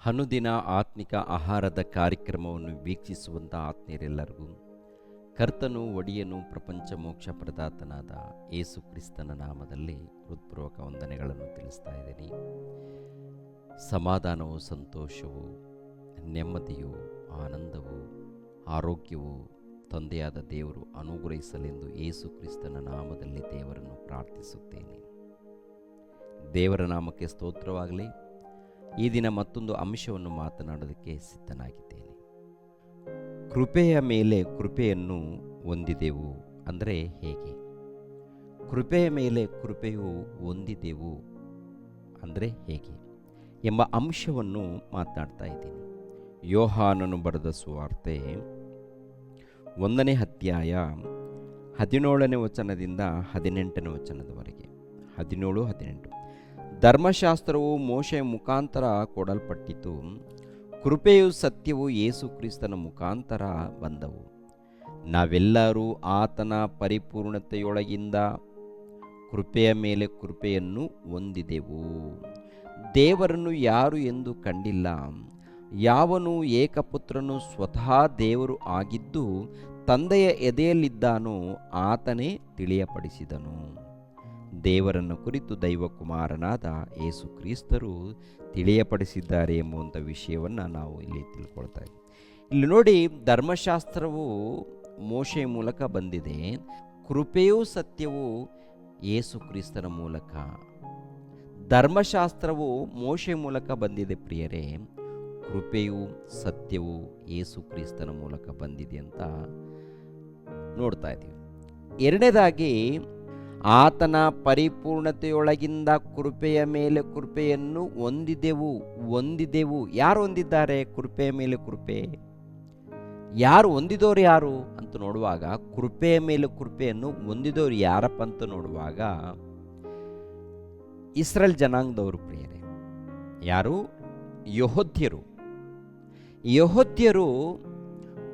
ಅನುದಿನ ಆತ್ಮಿಕ ಆಹಾರದ ಕಾರ್ಯಕ್ರಮವನ್ನು ವೀಕ್ಷಿಸುವಂಥ ಆತ್ಮೀಯರೆಲ್ಲರಿಗೂ ಕರ್ತನು ಒಡೆಯನು ಪ್ರಪಂಚ ಮೋಕ್ಷ ಪ್ರದಾತನಾದ ಯೇಸು ಕ್ರಿಸ್ತನ ನಾಮದಲ್ಲಿ ಹೃತ್ಪೂರ್ವಕ ವಂದನೆಗಳನ್ನು ತಿಳಿಸ್ತಾ ಇದ್ದೀನಿ. ಸಮಾಧಾನವು, ಸಂತೋಷವು, ನೆಮ್ಮದಿಯು, ಆನಂದವು, ಆರೋಗ್ಯವು ತಂದೆಯಾದ ದೇವರು ಅನುಗ್ರಹಿಸಲೆಂದು ಯೇಸು ಕ್ರಿಸ್ತನ ನಾಮದಲ್ಲಿ ದೇವರನ್ನು ಪ್ರಾರ್ಥಿಸುತ್ತೇನೆ. ದೇವರ ನಾಮಕ್ಕೆ ಸ್ತೋತ್ರವಾಗಲಿ. ಈ ದಿನ ಮತ್ತೊಂದು ಅಂಶವನ್ನು ಮಾತನಾಡೋದಕ್ಕೆ ಸಿದ್ಧನಾಗಿದ್ದೇನೆ. ಕೃಪೆಯ ಮೇಲೆ ಕೃಪೆಯನ್ನು ಹೊಂದಿದೆವು ಅಂದರೆ ಹೇಗೆ? ಕೃಪೆಯ ಮೇಲೆ ಕೃಪೆಯು ಹೊಂದಿದೆವು ಅಂದರೆ ಹೇಗೆ ಎಂಬ ಅಂಶವನ್ನು ಮಾತನಾಡ್ತಾ ಇದ್ದೀನಿ. ಯೋಹಾನನು ಬರೆದ ಸುವಾರ್ತೆ 1ನೇ ಅಧ್ಯಾಯ 17ನೇ ವಚನದಿಂದ 18ನೇ ವಚನದವರೆಗೆ. 17-18. ಧರ್ಮಶಾಸ್ತ್ರವು ಮೋಶೆಯ ಮುಖಾಂತರ ಕೊಡಲ್ಪಟ್ಟಿತು, ಕೃಪೆಯು ಸತ್ಯವು ಯೇಸು ಕ್ರಿಸ್ತನ ಮುಖಾಂತರ ಬಂದವು. ನಾವೆಲ್ಲರೂ ಆತನ ಪರಿಪೂರ್ಣತೆಯೊಳಗಿಂದ ಕೃಪೆಯ ಮೇಲೆ ಕೃಪೆಯನ್ನು ಹೊಂದಿದೆವು. ದೇವರನ್ನು ಯಾರು ಎಂದು ಕಂಡಿಲ್ಲ. ಯಾವನು ಏಕಪುತ್ರನು ಸ್ವತಃ ದೇವರು ಆಗಿದ್ದು ತಂದೆಯ ಎದೆಯಲ್ಲಿದ್ದಾನೋ ಆತನೇ ತಿಳಿಯಪಡಿಸಿದನು. ದೇವರನ್ನು ಕುರಿತು ದೈವಕುಮಾರನಾದ ಯೇಸು ಕ್ರಿಸ್ತರು ತಿಳಿಯಪಡಿಸಿದ್ದಾರೆ ಎಂಬುವಂಥ ವಿಷಯವನ್ನು ನಾವು ಇಲ್ಲಿ ತಿಳ್ಕೊಳ್ತಾ ಇದ್ದೀವಿ. ಇಲ್ಲಿ ನೋಡಿ, ಧರ್ಮಶಾಸ್ತ್ರವು ಮೋಶೆಯ ಮೂಲಕ ಬಂದಿದೆ, ಕೃಪೆಯೂ ಸತ್ಯವೂ ಯೇಸು ಕ್ರಿಸ್ತನ ಮೂಲಕ. ಧರ್ಮಶಾಸ್ತ್ರವು ಮೋಶೆಯ ಮೂಲಕ ಬಂದಿದೆ ಪ್ರಿಯರೇ, ಕೃಪೆಯೂ ಸತ್ಯವೂ ಯೇಸು ಕ್ರಿಸ್ತನ ಮೂಲಕ ಬಂದಿದೆ ಅಂತ ನೋಡ್ತಾ ಇದ್ದೀವಿ. ಎರಡನೇದಾಗಿ, ಆತನ ಪರಿಪೂರ್ಣತೆಯೊಳಗಿಂದ ಕೃಪೆಯ ಮೇಲೆ ಕೃಪೆಯನ್ನು ಹೊಂದಿದೆವು. ಯಾರು ಹೊಂದಿದ್ದಾರೆ ಕೃಪೆಯ ಮೇಲೆ ಕೃಪೆ? ಯಾರು ಹೊಂದಿದವರು ಯಾರು ಅಂತ ನೋಡುವಾಗ, ಕೃಪೆಯ ಮೇಲೆ ಕೃಪೆಯನ್ನು ಹೊಂದಿದವರು ಯಾರಪ್ಪ ಅಂತ ನೋಡುವಾಗ, ಇಸ್ರೇಲ್ ಜನಾಂಗದವರು ಪ್ರಿಯರೇ. ಯಾರು? ಯೆಹೂದ್ಯರು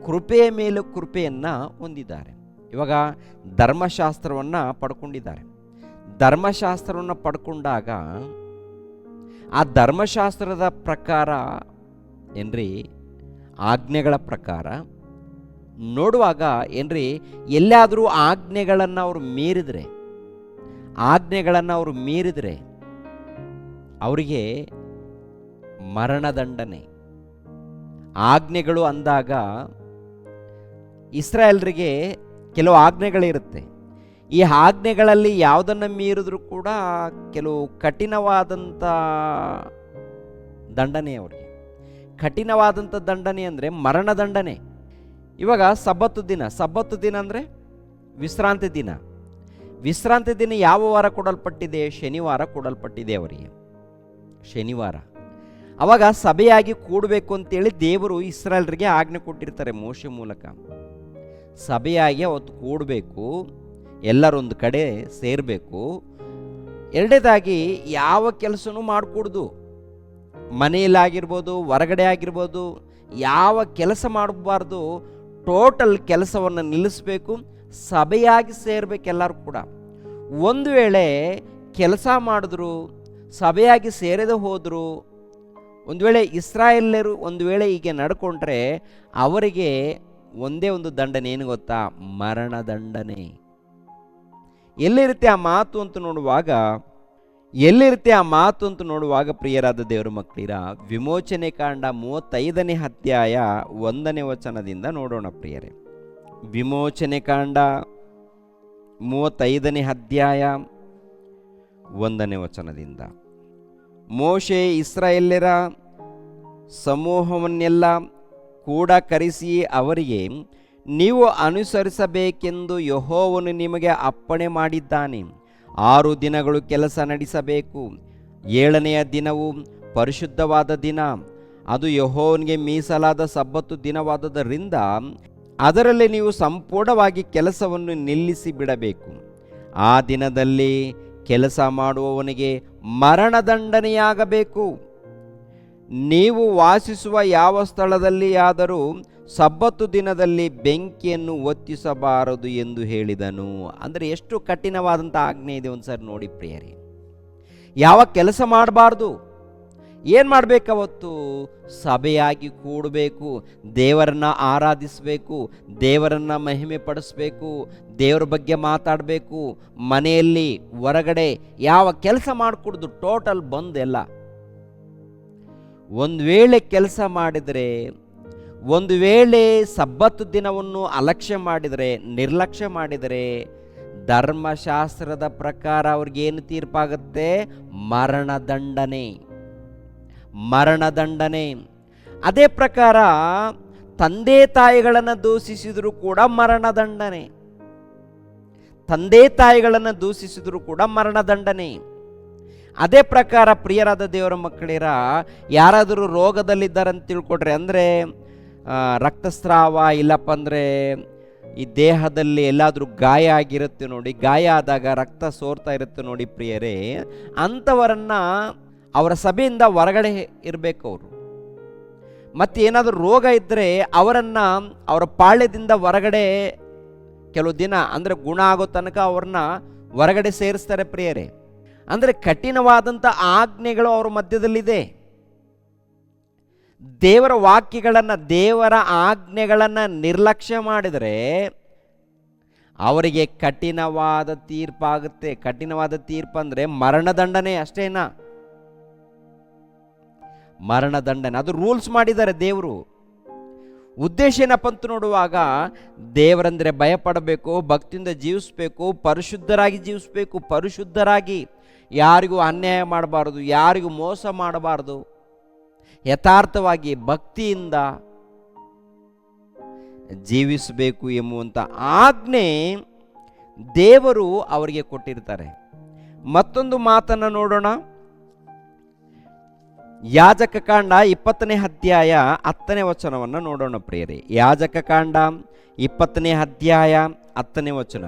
ಕೃಪೆಯ ಮೇಲೆ ಕೃಪೆಯನ್ನು ಹೊಂದಿದ್ದಾರೆ. ಇವಾಗ ಧರ್ಮಶಾಸ್ತ್ರವನ್ನು ಪಡ್ಕೊಂಡಿದ್ದಾರೆ. ಧರ್ಮಶಾಸ್ತ್ರವನ್ನು ಪಡ್ಕೊಂಡಾಗ ಆ ಧರ್ಮಶಾಸ್ತ್ರದ ಪ್ರಕಾರ ಏನ್ರಿ, ಆಜ್ಞೆಗಳ ಪ್ರಕಾರ ನೋಡುವಾಗ ಏನ್ರಿ, ಎಲ್ಲಾದರೂ ಆಜ್ಞೆಗಳನ್ನು ಅವರು ಮೀರಿದ್ರೆ ಅವರಿಗೆ ಮರಣದಂಡನೆ. ಆಜ್ಞೆಗಳು ಅಂದಾಗ ಇಸ್ರಾಯೇಲ್ರಿಗೆ ಕೆಲವು ಆಜ್ಞೆಗಳಿರುತ್ತೆ. ಈ ಆಜ್ಞೆಗಳಲ್ಲಿ ಯಾವುದನ್ನು ಮೀರಿದ್ರೂ ಕೂಡ ಕೆಲವು ಕಠಿಣವಾದಂಥ ದಂಡನೆ ಅವರಿಗೆ. ಕಠಿಣವಾದಂಥ ದಂಡನೆ ಅಂದರೆ ಮರಣದಂಡನೆ. ಇವಾಗ ಸಬ್ಬತ್ತು ದಿನ ಅಂದರೆ ವಿಶ್ರಾಂತಿ ದಿನ. ವಿಶ್ರಾಂತಿ ದಿನ ಯಾವ ವಾರ ಕೊಡಲ್ಪಟ್ಟಿದೆ? ಶನಿವಾರ ಕೊಡಲ್ಪಟ್ಟಿದೆ ಅವರಿಗೆ. ಶನಿವಾರ. ಅವಾಗ ಸಭೆಯಾಗಿ ಕೂಡಬೇಕು ಅಂತೇಳಿ ದೇವರು ಇಸ್ರಾಯೇಲ್ರಿಗೆ ಆಜ್ಞೆ ಕೊಟ್ಟಿರ್ತಾರೆ ಮೋಶೆ ಮೂಲಕ. ಸಭೆಯಾಗಿ ಅವತ್ತು ಕೂಡಬೇಕು, ಎಲ್ಲರೊಂದು ಕಡೆ ಸೇರಬೇಕು. ಎರಡನೇದಾಗಿ, ಯಾವ ಕೆಲಸನೂ ಮಾಡಿಕೊಡ್ದು, ಮನೆಯಲ್ಲಾಗಿರ್ಬೋದು, ಹೊರಗಡೆ ಆಗಿರ್ಬೋದು, ಯಾವ ಕೆಲಸ ಮಾಡಬಾರ್ದು. ಟೋಟಲ್ ಕೆಲಸವನ್ನು ನಿಲ್ಲಿಸಬೇಕು, ಸಭೆಯಾಗಿ ಸೇರಬೇಕು ಎಲ್ಲರೂ ಕೂಡ. ಒಂದು ವೇಳೆ ಕೆಲಸ ಮಾಡಿದ್ರು, ಸಭೆಯಾಗಿ ಸೇರದೆ ಹೋದರು, ಒಂದು ವೇಳೆ ಇಸ್ರಾಯೇಲ್ಯರು ಒಂದು ವೇಳೆ ಹೀಗೆ ನಡ್ಕೊಂಡ್ರೆ ಅವರಿಗೆ ಒಂದೇ ಒಂದು ದಂಡನೆ, ಏನು ಗೊತ್ತಾ? ಮರಣದಂಡನೆ. ಎಲ್ಲಿರುತ್ತೆ ಆ ಮಾತು ಅಂತ ನೋಡುವಾಗ ಪ್ರಿಯರಾದ ದೇವರ ಮಕ್ಕಳಿರ, ವಿಮೋಚನೆ ಕಾಂಡ 35ನೇ ಅಧ್ಯಾಯ 1ನೇ ವಚನದಿಂದ ನೋಡೋಣ ಪ್ರಿಯರೇ. ವಿಮೋಚನೆ ಕಾಂಡ 35ನೇ ಅಧ್ಯಾಯ 1ನೇ ವಚನದಿಂದ. ಮೋಶೆ ಇಸ್ರಾಯೇಲ್ಯರ ಸಮೂಹವನ್ನೆಲ್ಲ ಕೂಡ ಕರೆಸಿ ಅವರಿಗೆ, ನೀವು ಅನುಸರಿಸಬೇಕೆಂದು ಯೆಹೋವನು ನಿಮಗೆ ಅಪ್ಪಣೆ ಮಾಡಿದ್ದಾನೆ. 6 ದಿನಗಳು ಕೆಲಸ ನಡೆಸಬೇಕು. 7ನೆಯ ದಿನವು ಪರಿಶುದ್ಧವಾದ ದಿನ, ಅದು ಯೆಹೋವನಿಗೆ ಮೀಸಲಾದ ಸಬ್ಬತ್ತು ದಿನವಾದುದರಿಂದ ಅದರಲ್ಲಿ ನೀವು ಸಂಪೂರ್ಣವಾಗಿ ಕೆಲಸವನ್ನು ನಿಲ್ಲಿಸಿ ಬಿಡಬೇಕು. ಆ ದಿನದಲ್ಲಿ ಕೆಲಸ ಮಾಡುವವನಿಗೆ ಮರಣದಂಡನೆಯಾಗಬೇಕು. ನೀವು ವಾಸಿಸುವ ಯಾವ ಸ್ಥಳದಲ್ಲಿ ಆದರೂ ಸಬ್ಬತ್ತು ದಿನದಲ್ಲಿ ಬೆಂಕಿಯನ್ನು ಹೊತ್ತಿಸಬಾರದು ಎಂದು ಹೇಳಿದನು. ಅಂದರೆ ಎಷ್ಟು ಕಠಿಣವಾದಂಥ ಆಜ್ಞೆ ಇದೆ ಒಂದ್ಸರಿ ನೋಡಿ ಪ್ರಿಯರೇ. ಯಾವ ಕೆಲಸ ಮಾಡಬಾರ್ದು, ಏನು ಮಾಡಬೇಕು? ಅವತ್ತು ಸಭೆಯಾಗಿ ಕೂಡಬೇಕು, ದೇವರನ್ನು ಆರಾಧಿಸಬೇಕು, ದೇವರನ್ನು ಮಹಿಮೆ ಪಡಿಸ್ಬೇಕು, ದೇವರ ಬಗ್ಗೆ ಮಾತಾಡಬೇಕು. ಮನೆಯಲ್ಲಿ ಹೊರಗಡೆ ಯಾವ ಕೆಲಸ ಮಾಡಿಕೊಡ್ದು ಟೋಟಲ್ ಬಂದೆಲ್ಲ. ಒಂದು ವೇಳೆ ಕೆಲಸ ಮಾಡಿದರೆ, ಒಂದು ವೇಳೆ ಸಬ್ಬತ್ತು ದಿನವನ್ನು ಅಲಕ್ಷ್ಯ ಮಾಡಿದರೆ, ನಿರ್ಲಕ್ಷ್ಯ ಮಾಡಿದರೆ, ಧರ್ಮಶಾಸ್ತ್ರದ ಪ್ರಕಾರ ಅವ್ರಿಗೇನು ತೀರ್ಪಾಗುತ್ತೆ? ಮರಣದಂಡನೆ. ಮರಣದಂಡನೆ. ಅದೇ ಪ್ರಕಾರ ತಂದೆ ತಾಯಿಗಳನ್ನು ದೂಷಿಸಿದರೂ ಕೂಡ ಮರಣದಂಡನೆ. ತಂದೆ ತಾಯಿಗಳನ್ನು ದೂಷಿಸಿದರೂ ಕೂಡ ಮರಣದಂಡನೆ. ಅದೇ ಪ್ರಕಾರ ಪ್ರಿಯರಾದ ದೇವರ ಮಕ್ಕಳಿರ, ಯಾರಾದರೂ ರೋಗದಲ್ಲಿದ್ದಾರಂತ ತಿಳ್ಕೊಡ್ರಿ, ಅಂದರೆ ರಕ್ತಸ್ರಾವ, ಇಲ್ಲಪ್ಪ ಅಂದರೆ ಈ ದೇಹದಲ್ಲಿ ಎಲ್ಲಾದರೂ ಗಾಯ ಆಗಿರುತ್ತೆ ನೋಡಿ, ಗಾಯ ಆದಾಗ ರಕ್ತ ಸೋರ್ತಾ ಇರುತ್ತೆ ನೋಡಿ ಪ್ರಿಯರೇ, ಅಂಥವರನ್ನು ಅವರ ಸಭೆಯಿಂದ ಹೊರಗಡೆ ಇರಬೇಕು ಅವರು. ಮತ್ತು ಏನಾದರೂ ರೋಗ ಇದ್ದರೆ ಅವರನ್ನು ಅವರ ಪಾಳ್ಯದಿಂದ ಹೊರಗಡೆ ಕೆಲವು ದಿನ, ಅಂದರೆ ಗುಣ ಆಗೋ ತನಕ ಅವ್ರನ್ನ ಹೊರಗಡೆ ಸೇರಿಸ್ತಾರೆ ಪ್ರಿಯರೇ. ಅಂದರೆ ಕಠಿಣವಾದಂಥ ಆಜ್ಞೆಗಳು ಅವ್ರ ಮಧ್ಯದಲ್ಲಿದೆ. ದೇವರ ವಾಕ್ಯಗಳನ್ನು, ದೇವರ ಆಜ್ಞೆಗಳನ್ನು ನಿರ್ಲಕ್ಷ್ಯ ಮಾಡಿದರೆ ಅವರಿಗೆ ಕಠಿಣವಾದ ತೀರ್ಪಾಗುತ್ತೆ. ಕಠಿಣವಾದ ತೀರ್ಪು ಅಂದರೆ ಮರಣದಂಡನೆ ಅಷ್ಟೇನಾ? ಮರಣದಂಡನೆ. ಅದು ರೂಲ್ಸ್ ಮಾಡಿದ್ದಾರೆ ದೇವರು. ಉದ್ದೇಶ ಏನಪ್ಪ ಅಂತ ನೋಡುವಾಗ, ದೇವರಂದರೆ ಭಯಪಡಬೇಕು, ಭಕ್ತಿಯಿಂದ ಜೀವಿಸಬೇಕು, ಪರಿಶುದ್ಧರಾಗಿ ಜೀವಿಸಬೇಕು, ಪರಿಶುದ್ಧರಾಗಿ ಯಾರಿಗೂ ಅನ್ಯಾಯ ಮಾಡಬಾರ್ದು, ಯಾರಿಗೂ ಮೋಸ ಮಾಡಬಾರ್ದು, ಯಥಾರ್ಥವಾಗಿ ಭಕ್ತಿಯಿಂದ ಜೀವಿಸಬೇಕು ಎಂಬುವಂಥ ಆಜ್ಞೆ ದೇವರು ಅವರಿಗೆ ಕೊಟ್ಟಿರ್ತಾರೆ. ಮತ್ತೊಂದು ಮಾತನ್ನು ನೋಡೋಣ. ಯಾಜಕ ಕಾಂಡ 20ನೇ ಅಧ್ಯಾಯ 10ನೇ ವಚನವನ್ನು ನೋಡೋಣ ಪ್ರಿಯರೇ. ಯಾಜಕ ಕಾಂಡ 20ನೇ ಅಧ್ಯಾಯ 10ನೇ ವಚನ.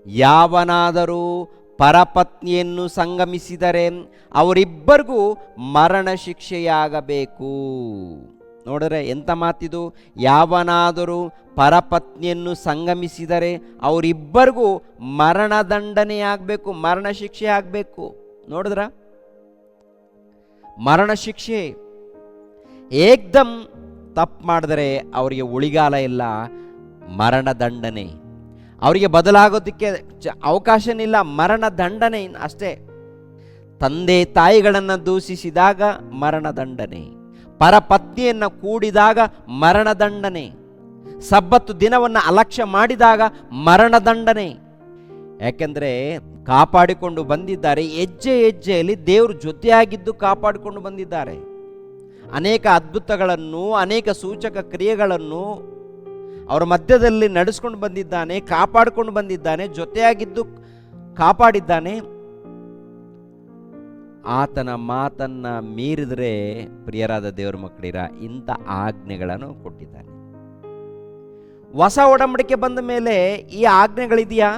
ಯಾವನಾದರೂ ಪರಪತ್ನಿಯನ್ನು ಸಂಗಮಿಸಿದರೆ ಅವರಿಬ್ಬರಿಗೂ ಮರಣ ಶಿಕ್ಷೆಯಾಗಬೇಕು. ನೋಡಿದ್ರೆ ಎಂಥ ಮಾತಿದು? ಯಾವನಾದರೂ ಪರಪತ್ನಿಯನ್ನು ಸಂಗಮಿಸಿದರೆ ಅವರಿಬ್ಬರಿಗೂ ಮರಣದಂಡನೆಯಾಗಬೇಕು, ಮರಣ ಶಿಕ್ಷೆ ಆಗಬೇಕು. ನೋಡಿದ್ರ? ಮರಣ ಶಿಕ್ಷೆ. ಏಕ್ದಮ್ ತಪ್ಪು ಮಾಡಿದರೆ ಅವರಿಗೆ ಉಳಿಗಾಲ ಇಲ್ಲ, ಮರಣದಂಡನೆ. ಅವರಿಗೆ ಬದಲಾಗೋದಕ್ಕೆ ಅವಕಾಶನಿಲ್ಲ, ಮರಣದಂಡನೆ ಅಷ್ಟೇ. ತಂದೆ ತಾಯಿಗಳನ್ನು ದೂಷಿಸಿದಾಗ ಮರಣದಂಡನೆ, ಪರಪತ್ನಿಯನ್ನು ಕೂಡಿದಾಗ ಮರಣದಂಡನೆ, ಸಬ್ಬತ್ತು ದಿನವನ್ನು ಅಲಕ್ಷ್ಯ ಮಾಡಿದಾಗ ಮರಣದಂಡನೆ. ಯಾಕೆಂದರೆ ಕಾಪಾಡಿಕೊಂಡು ಬಂದಿದ್ದಾರೆ. ಹೆಜ್ಜೆ ಹೆಜ್ಜೆಯಲ್ಲಿ ದೇವರು ಜೊತೆಯಾಗಿದ್ದು ಕಾಪಾಡಿಕೊಂಡು ಬಂದಿದ್ದಾರೆ. ಅನೇಕ ಅದ್ಭುತಗಳನ್ನು, ಅನೇಕ ಸೂಚಕ ಕ್ರಿಯೆಗಳನ್ನು ಅವರ ಮಧ್ಯದಲ್ಲಿ ನಡೆಸ್ಕೊಂಡು ಬಂದಿದ್ದಾನೆ, ಕಾಪಾಡಿಕೊಂಡು ಬಂದಿದ್ದಾನೆ, ಜೊತೆಯಾಗಿದ್ದು ಕಾಪಾಡಿದ್ದಾನೆ. ಆತನ ಮಾತನ್ನ ಮೀರಿದರೆ ಪ್ರಿಯರಾದ ದೇವರ ಮಕ್ಕಳಿರ ಇಂಥ ಆಜ್ಞೆಗಳನ್ನು ಕೊಟ್ಟಿದ್ದಾನೆ. ಹೊಸ ಒಡಂಬಡಿಕೆ ಬಂದ ಮೇಲೆ ಈ ಆಜ್ಞೆಗಳಿದೆಯಾ?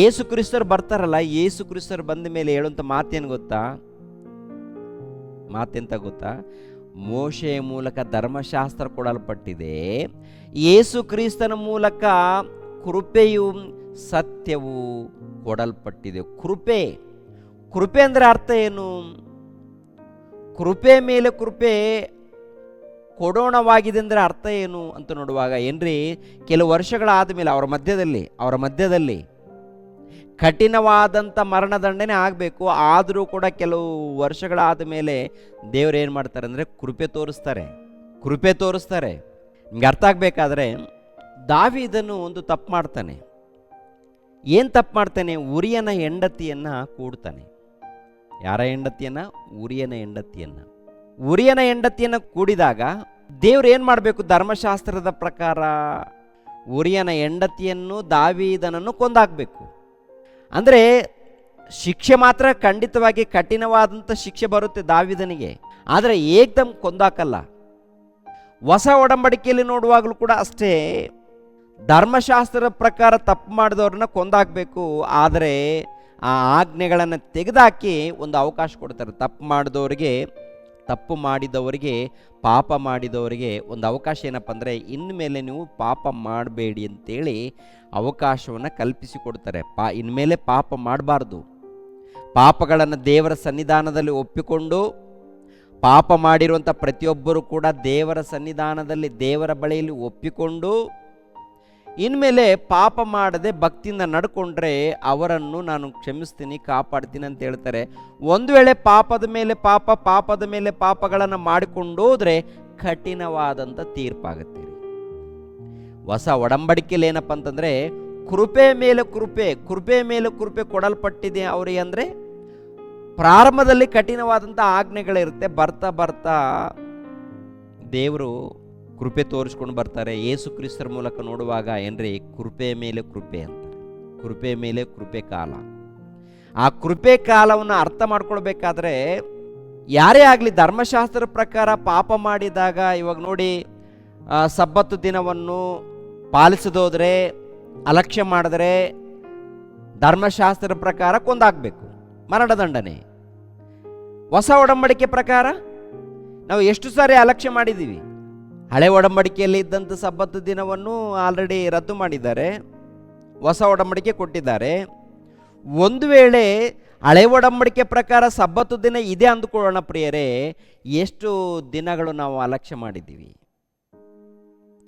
ಯೇಸು ಕ್ರಿಸ್ತರು ಬರ್ತಾರಲ್ಲ, ಯೇಸು ಕ್ರಿಸ್ತರು ಬಂದ ಮೇಲೆ ಹೇಳುವಂಥ ಮಾತೇನು ಗೊತ್ತಾ? ಮಾತೆಂತ ಗೊತ್ತಾ? ಮೋಶೆಯ ಮೂಲಕ ಧರ್ಮಶಾಸ್ತ್ರ ಕೊಡಲ್ಪಟ್ಟಿದೆ, ಯೇಸು ಕ್ರಿಸ್ತನ ಮೂಲಕ ಕೃಪೆಯು ಸತ್ಯವು ಕೊಡಲ್ಪಟ್ಟಿದೆ. ಕೃಪೆ, ಕೃಪೆ ಅಂದರೆ ಅರ್ಥ ಏನು? ಕೃಪೆ ಮೇಲೆ ಕೃಪೆ ಕೊಡೋಣವಾಗಿದೆ ಅಂದರೆ ಅರ್ಥ ಏನು ಅಂತ ನೋಡುವಾಗ ಏನ್ರಿ, ಕೆಲವು ವರ್ಷಗಳಾದ ಮೇಲೆ ಅವರ ಮಧ್ಯದಲ್ಲಿ ಕಠಿಣವಾದಂಥ ಮರಣದಂಡನೆ ಆಗಬೇಕು. ಆದರೂ ಕೂಡ ಕೆಲವು ವರ್ಷಗಳಾದ ಮೇಲೆ ದೇವರು ಏನು ಮಾಡ್ತಾರೆ ಅಂದರೆ ಕೃಪೆ ತೋರಿಸ್ತಾರೆ. ನಿಮ್ಗೆ ಅರ್ಥ ಆಗಬೇಕಾದ್ರೆ, ದಾವೀದನು ಒಂದು ತಪ್ಪು ಮಾಡ್ತಾನೆ. ಏನು ತಪ್ಪು ಮಾಡ್ತಾನೆ? ಉರಿಯನ ಹೆಂಡತಿಯನ್ನು ಕೂಡ್ತಾನೆ. ಯಾರ ಹೆಂಡತಿಯನ್ನು? ಉರಿಯನ ಹೆಂಡತಿಯನ್ನು ಕೂಡಿದಾಗ ದೇವ್ರು ಏನು ಮಾಡಬೇಕು? ಧರ್ಮಶಾಸ್ತ್ರದ ಪ್ರಕಾರ ಉರಿಯನ ಹೆಂಡತಿಯನ್ನು, ದಾವೀದನನ್ನು ಕೊಂದಾಕಬೇಕು. ಅಂದರೆ ಶಿಕ್ಷೆ ಮಾತ್ರ ಖಂಡಿತವಾಗಿ ಕಠಿಣವಾದಂಥ ಶಿಕ್ಷೆ ಬರುತ್ತೆ ದಾವೀದನಿಗೆ, ಆದರೆ ಏಕ್ದಮ್ ಕೊಂದಾಕಲ್ಲ. ಹೊಸ ಒಡಂಬಡಿಕೆಯಲ್ಲಿ ನೋಡುವಾಗಲೂ ಕೂಡ ಅಷ್ಟೇ, ಧರ್ಮಶಾಸ್ತ್ರದ ಪ್ರಕಾರ ತಪ್ಪು ಮಾಡಿದವ್ರನ್ನ ಕೊಂದಾಕಬೇಕು. ಆದರೆ ಆ ಆಜ್ಞೆಗಳನ್ನು ತೆಗೆದುಹಾಕಿ ಒಂದು ಅವಕಾಶ ಕೊಡ್ತಾರೆ. ತಪ್ಪು ಮಾಡಿದವರಿಗೆ, ಪಾಪ ಮಾಡಿದವರಿಗೆ ಒಂದು ಅವಕಾಶ ಏನಪ್ಪ ಅಂದರೆ, ಇನ್ಮೇಲೆ ನೀವು ಪಾಪ ಮಾಡಬೇಡಿ ಅಂತೇಳಿ ಅವಕಾಶವನ್ನು ಕಲ್ಪಿಸಿಕೊಡ್ತಾರೆ. ಇನ್ಮೇಲೆ ಪಾಪ ಮಾಡಬಾರ್ದು, ಪಾಪಗಳನ್ನು ದೇವರ ಸನ್ನಿಧಾನದಲ್ಲಿ ಒಪ್ಪಿಕೊಂಡು ಪಾಪ ಮಾಡಿರುವಂಥ ಪ್ರತಿಯೊಬ್ಬರು ಕೂಡ ದೇವರ ಸನ್ನಿಧಾನದಲ್ಲಿ ದೇವರ ಬಳಿಯಲ್ಲಿ ಒಪ್ಪಿಕೊಂಡು ಇನ್ಮೇಲೆ ಪಾಪ ಮಾಡದೆ ಭಕ್ತಿಯಿಂದ ನಡ್ಕೊಂಡ್ರೆ ಅವರನ್ನು ನಾನು ಕ್ಷಮಿಸ್ತೀನಿ, ಕಾಪಾಡ್ತೀನಿ ಅಂತ ಹೇಳ್ತಾರೆ. ಒಂದು ವೇಳೆ ಪಾಪದ ಮೇಲೆ ಪಾಪದ ಮೇಲೆ ಪಾಪಗಳನ್ನು ಮಾಡಿಕೊಂಡು ಹೋದ್ರೆ ಕಠಿಣವಾದಂಥ ತೀರ್ಪಾಗುತ್ತೆ. ಹೊಸ ಒಡಂಬಡಿಕೆಯಲ್ಲಿ ಏನಪ್ಪ ಅಂತಂದರೆ ಕೃಪೆ ಮೇಲೆ ಕೃಪೆ ಕೊಡಲ್ಪಟ್ಟಿದೆ ಅವರಿಗೆ. ಅಂದರೆ ಪ್ರಾರಂಭದಲ್ಲಿ ಕಠಿಣವಾದಂಥ ಆಜ್ಞೆಗಳಿರುತ್ತೆ, ಬರ್ತಾ ಬರ್ತಾ ದೇವರು ಕೃಪೆ ತೋರಿಸ್ಕೊಂಡು ಬರ್ತಾರೆ. ಯೇಸು ಕ್ರಿಸ್ತರ ಮೂಲಕ ನೋಡುವಾಗ ಏನ್ರಿ ಕೃಪೆ ಮೇಲೆ ಕೃಪೆ ಅಂತಾರೆ. ಕೃಪೆ ಮೇಲೆ ಕೃಪೆ ಕಾಲ. ಆ ಕೃಪೆ ಕಾಲವನ್ನು ಅರ್ಥ ಮಾಡ್ಕೊಳ್ಬೇಕಾದ್ರೆ ಯಾರೇ ಆಗಲಿ ಧರ್ಮಶಾಸ್ತ್ರದ ಪ್ರಕಾರ ಪಾಪ ಮಾಡಿದಾಗ, ಇವಾಗ ನೋಡಿ ಸಬ್ಬತ್ತು ದಿನವನ್ನು ಪಾಲಿಸದೋದ್ರೆ, ಅಲಕ್ಷ್ಯ ಮಾಡಿದ್ರೆ ಧರ್ಮಶಾಸ್ತ್ರದ ಪ್ರಕಾರ ಕೊಂದಾಗಬೇಕು, ಮರಣದಂಡನೆ. ಹೊಸ ಒಡಂಬಡಿಕೆ ಪ್ರಕಾರ ನಾವು ಎಷ್ಟು ಸಾರಿ ಅಲಕ್ಷ್ಯ ಮಾಡಿದ್ದೀವಿ. ಹಳೆ ಒಡಂಬಡಿಕೆಯಲ್ಲಿ ಇದ್ದಂಥ ಸಬ್ಬತ್ತು ದಿನವನ್ನು ಆಲ್ರೆಡಿ ರದ್ದು ಮಾಡಿದ್ದಾರೆ, ಹೊಸ ಒಡಂಬಡಿಕೆ ಕೊಟ್ಟಿದ್ದಾರೆ. ಒಂದು ವೇಳೆ ಹಳೆ ಒಡಂಬಡಿಕೆ ಪ್ರಕಾರ ಸಬ್ಬತ್ತು ದಿನ ಇದೆ ಅಂದುಕೊಳ್ಳೋಣ ಪ್ರಿಯರೇ, ಎಷ್ಟು ದಿನಗಳು ನಾವು ಅಲಕ್ಷ್ಯ ಮಾಡಿದ್ದೀವಿ.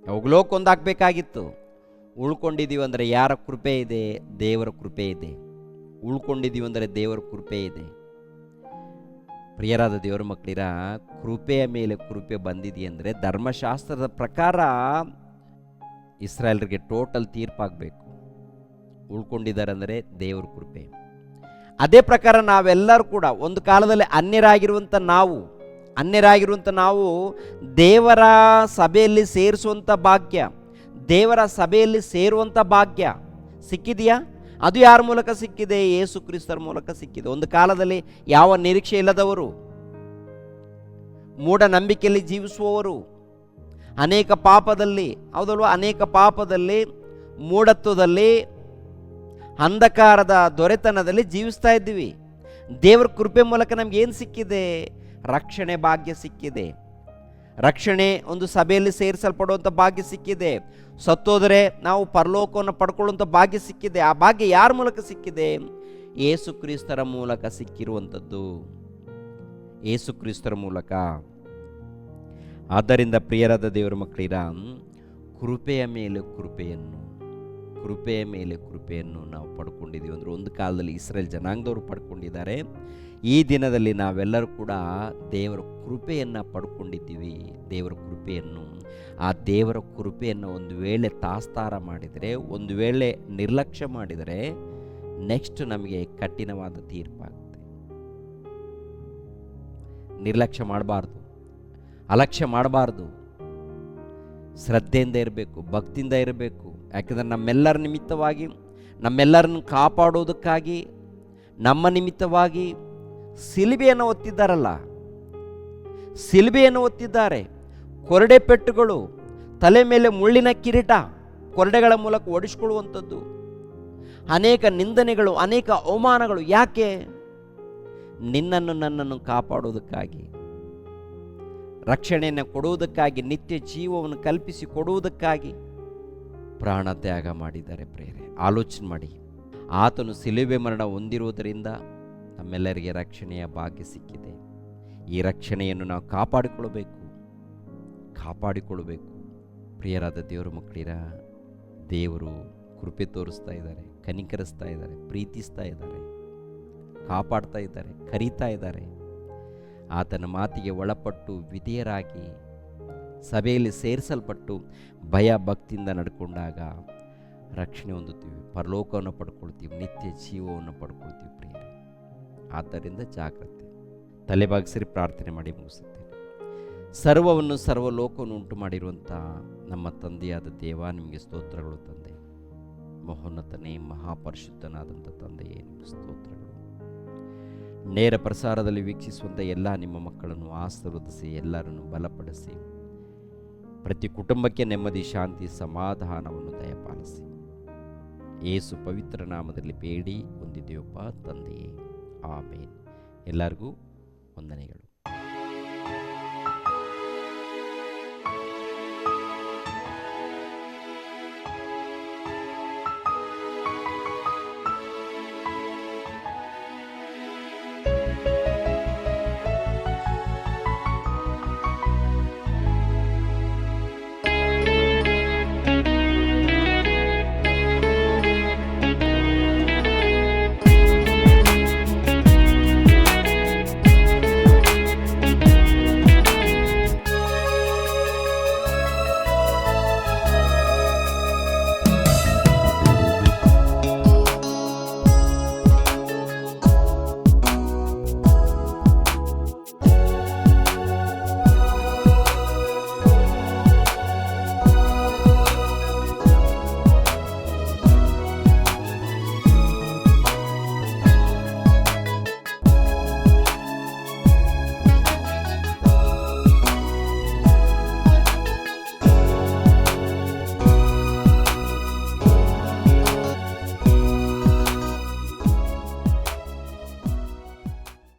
ಯಾವಾಗಲೋ ಕೊಂದಾಗಬೇಕಾಗಿತ್ತು. ಉಳ್ಕೊಂಡಿದ್ದೀವಿ ಅಂದರೆ ಯಾರ ಕೃಪೆ ಇದೆ? ದೇವರ ಕೃಪೆ ಇದೆ. ಉಳ್ಕೊಂಡಿದ್ದೀವಿ ಅಂದರೆ ದೇವರ ಕೃಪೆ ಇದೆ. ಪ್ರಿಯರಾದ ದೇವರ ಮಕ್ಕಳಿರ, ಕೃಪೆಯ ಮೇಲೆ ಕೃಪೆ ಬಂದಿದೆ ಅಂದರೆ ಧರ್ಮಶಾಸ್ತ್ರದ ಪ್ರಕಾರ ಇಸ್ರಾಯೇಲರಿಗೆ ಟೋಟಲ್ ತೀರ್ಪಾಗಬೇಕು. ಉಳ್ಕೊಂಡಿದ್ದಾರೆ ಅಂದರೆ ದೇವರ ಕೃಪೆ. ಅದೇ ಪ್ರಕಾರ ನಾವೆಲ್ಲರೂ ಕೂಡ ಒಂದು ಕಾಲದಲ್ಲಿ ಅನ್ಯರಾಗಿರುವಂಥ ನಾವು ದೇವರ ಸಭೆಯಲ್ಲಿ ಸೇರಿಸುವಂಥ ಭಾಗ್ಯ, ದೇವರ ಸಭೆಯಲ್ಲಿ ಸೇರುವಂಥ ಭಾಗ್ಯ ಸಿಕ್ಕಿದೆಯಾ? ಅದು ಯಾರ ಮೂಲಕ ಸಿಕ್ಕಿದೆ? ಯೇಸು ಕ್ರಿಸ್ತರ ಮೂಲಕ ಸಿಕ್ಕಿದೆ. ಒಂದು ಕಾಲದಲ್ಲಿ ಯಾವ ನಿರೀಕ್ಷೆ ಇಲ್ಲದವರು, ಮೂಢನಂಬಿಕೆಯಲ್ಲಿ ಜೀವಿಸುವವರು, ಅನೇಕ ಪಾಪದಲ್ಲಿ, ಹೌದಲ್ವ, ಅನೇಕ ಪಾಪದಲ್ಲಿ, ಮೂಢತ್ವದಲ್ಲಿ, ಅಂಧಕಾರದ ದೊರೆತನದಲ್ಲಿ ಜೀವಿಸ್ತಾ ಇದ್ದೀವಿ. ದೇವರ ಕೃಪೆ ಮೂಲಕ ನಮ್ಗೆ ಏನು ಸಿಕ್ಕಿದೆ? ರಕ್ಷಣೆ ಭಾಗ್ಯ ಸಿಕ್ಕಿದೆ. ರಕ್ಷಣೆ ಒಂದು ಸಭೆಯಲ್ಲಿ ಸೇರಿಸಲ್ಪಡುವಂಥ ಭಾಗ್ಯ ಸಿಕ್ಕಿದೆ. ಸತ್ತೋದರೆ ನಾವು ಪರಲೋಕವನ್ನು ಪಡ್ಕೊಳ್ಳುವಂಥ ಭಾಗ್ಯ ಸಿಕ್ಕಿದೆ. ಆ ಭಾಗ್ಯ ಯಾರ ಮೂಲಕ ಸಿಕ್ಕಿದೆ? ಯೇಸು ಕ್ರಿಸ್ತರ ಮೂಲಕ ಸಿಕ್ಕಿರುವಂಥದ್ದು, ಯೇಸು ಕ್ರಿಸ್ತರ ಮೂಲಕ. ಆದ್ದರಿಂದ ಪ್ರಿಯರಾದ ದೇವರ ಮಕ್ಕಳಿರ, ಕೃಪೆಯ ಮೇಲೆ ಕೃಪೆಯನ್ನು ನಾವು ಪಡ್ಕೊಂಡಿದ್ದೀವಿ. ಅಂದರೆ ಒಂದು ಕಾಲದಲ್ಲಿ ಇಸ್ರೇಲ್ ಜನಾಂಗದವರು ಪಡ್ಕೊಂಡಿದ್ದಾರೆ. ಈ ದಿನದಲ್ಲಿ ನಾವೆಲ್ಲರೂ ಕೂಡ ದೇವರ ಕೃಪೆಯನ್ನು ಪಡ್ಕೊಂಡಿದ್ದೀವಿ. ದೇವರ ಕೃಪೆಯನ್ನು, ಆ ದೇವರ ಕೃಪೆಯನ್ನು ಒಂದು ವೇಳೆ ತಾಸ್ತಾರ ಮಾಡಿದರೆ, ಒಂದು ವೇಳೆ ನಿರ್ಲಕ್ಷ್ಯ ಮಾಡಿದರೆ ನೆಕ್ಸ್ಟ್ ನಮಗೆ ಕಠಿಣವಾದ ತೀರ್ಪಾಗುತ್ತೆ. ನಿರ್ಲಕ್ಷ್ಯ ಮಾಡಬಾರ್ದು, ಅಲಕ್ಷ್ಯ ಮಾಡಬಾರ್ದು. ಶ್ರದ್ಧೆಯಿಂದ ಇರಬೇಕು, ಭಕ್ತಿಯಿಂದ ಇರಬೇಕು. ಯಾಕೆಂದರೆ ನಮ್ಮೆಲ್ಲರ ನಿಮಿತ್ತವಾಗಿ, ನಮ್ಮೆಲ್ಲರನ್ನು ಕಾಪಾಡೋದಕ್ಕಾಗಿ, ನಮ್ಮ ನಿಮಿತ್ತವಾಗಿ ಶಿಲುಬೆಯನ್ನು ಒತ್ತಿದ್ದಾರೆ. ಕೊರಡೆ ಪೆಟ್ಟುಗಳು, ತಲೆ ಮೇಲೆ ಮುಳ್ಳಿನ ಕಿರೀಟ, ಕೊರಡೆಗಳ ಮೂಲಕ ಓಡಿಸ್ಕೊಳ್ಳುವಂಥದ್ದು, ಅನೇಕ ನಿಂದನೆಗಳು, ಅನೇಕ ಅವಮಾನಗಳು. ಯಾಕೆ? ನಿನ್ನನ್ನು ನನ್ನನ್ನು ಕಾಪಾಡುವುದಕ್ಕಾಗಿ, ರಕ್ಷಣೆಯನ್ನು ಕೊಡುವುದಕ್ಕಾಗಿ, ನಿತ್ಯ ಜೀವವನ್ನು ಕಲ್ಪಿಸಿ ಕೊಡುವುದಕ್ಕಾಗಿ ಪ್ರಾಣ ತ್ಯಾಗ ಮಾಡಿದ್ದಾರೆ. ಪ್ರೇರೆ, ಆಲೋಚನೆ ಮಾಡಿ. ಆತನು ಶಿಲುಬೆ ಮರಣ ಹೊಂದಿರುವುದರಿಂದ ನಮ್ಮೆಲ್ಲರಿಗೆ ರಕ್ಷಣೆಯ ಭಾಗ್ಯ ಸಿಕ್ಕಿದೆ. ಈ ರಕ್ಷಣೆಯನ್ನು ನಾವು ಕಾಪಾಡಿಕೊಳ್ಳಬೇಕು. ಪ್ರಿಯರಾದ ದೇವರ ಮಕ್ಕಳಿರ, ದೇವರು ಕೃಪೆ ತೋರಿಸ್ತಾ ಇದ್ದಾರೆ, ಕನಿಕರಿಸ್ತಾ ಇದ್ದಾರೆ, ಪ್ರೀತಿಸ್ತಾ ಇದ್ದಾರೆ, ಕಾಪಾಡ್ತಾ ಇದ್ದಾರೆ, ಕರೀತಾ ಇದ್ದಾರೆ. ಆತನ ಮಾತಿಗೆ ಒಳಪಟ್ಟು ವಿಧೇಯರಾಗಿ ಸಭೆಯಲ್ಲಿ ಸೇರಿಸಲ್ಪಟ್ಟು ಭಯ ಭಕ್ತಿಯಿಂದ ನಡ್ಕೊಂಡಾಗ ರಕ್ಷಣೆ ಹೊಂದುತ್ತೀವಿ, ಪರಲೋಕವನ್ನು ಪಡ್ಕೊಳ್ತೀವಿ, ನಿತ್ಯ ಜೀವವನ್ನು ಪಡ್ಕೊಳ್ತೀವಿ. ಪ್ರಿಯರೇ, ಆದ್ದರಿಂದ ಜಾಗ್ರತೆ. ತಲೆಬಾಗಿಸಿ ಪ್ರಾರ್ಥನೆ ಮಾಡಿ ಮುಗಿಸುತ್ತೇನೆ. ಸರ್ವವನ್ನು ಸರ್ವಲೋಕವನ್ನು ಉಂಟು ಮಾಡಿರುವಂಥ ನಮ್ಮ ತಂದೆಯಾದ ದೇವ, ನಿಮಗೆ ಸ್ತೋತ್ರಗಳು ತಂದೆ. ಮಹೋನ್ನತನೇ, ಮಹಾಪರಿಶುದ್ಧನಾದಂಥ ತಂದೆಯೇ, ನಿಮಗೆ ಸ್ತೋತ್ರಗಳು. ನೇರ ಪ್ರಸಾರದಲ್ಲಿ ವೀಕ್ಷಿಸುವಂಥ ಎಲ್ಲ ನಿಮ್ಮ ಮಕ್ಕಳನ್ನು ಆಶೀರ್ವದಿಸಿ, ಎಲ್ಲರನ್ನು ಬಲಪಡಿಸಿ, ಪ್ರತಿ ಕುಟುಂಬಕ್ಕೆ ನೆಮ್ಮದಿ, ಶಾಂತಿ, ಸಮಾಧಾನವನ್ನು ದಯಪಾಲಿಸಿ. ಯೇಸು ಪವಿತ್ರ ನಾಮದಲ್ಲಿ ಬೇಡಿ ಹೊಂದಿದೆಯಪ್ಪ ತಂದೆಯೇ, ಆಮೇನ್. ಎಲ್ಲರಿಗೂ ವಂದನೆಗಳು.